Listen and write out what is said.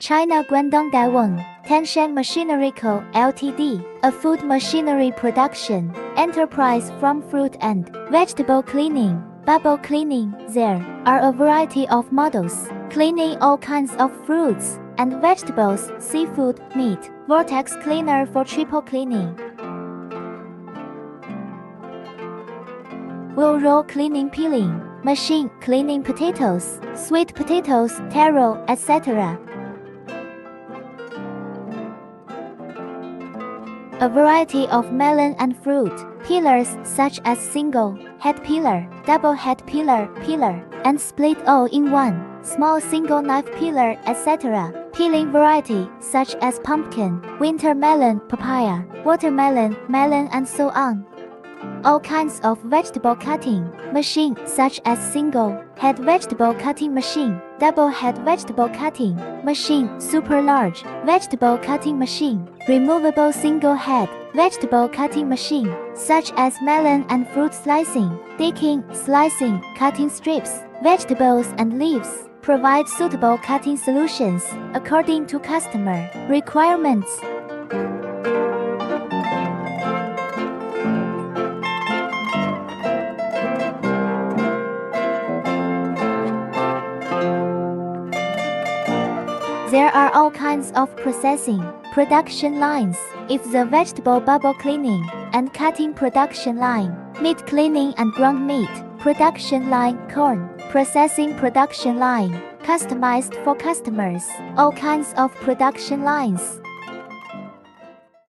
China Guangdong Daiwang, Tanshan Machinery Co., Ltd., a food machinery production enterprise from fruit and vegetable cleaning, bubble cleaning. There are a variety of models, cleaning all kinds of fruits and vegetables, seafood, meat, vortex cleaner for triple cleaning, wheel roll cleaning peeling, machine cleaning potatoes, sweet potatoes, taro, etc. A variety of melon and fruit peelers such as single head peeler, double head peeler, and split all-in-one, small single knife peeler, etc. Peeling variety such as pumpkin, winter melon, papaya, watermelon, melon, and so on. All kinds of vegetable cutting machine such as single head vegetable cutting machine, double head vegetable cutting machine, super large vegetable cutting machine, removable single head vegetable cutting machine such as melon and fruit slicing, dicking, slicing, cutting strips, vegetables and leaves. Provide suitable cutting solutions according to customer requirements. There are all kinds of processing production lines. If the vegetable bubble cleaning and cutting production line, meat cleaning and ground meat production line, corn processing production line, customized for customers, all kinds of production lines.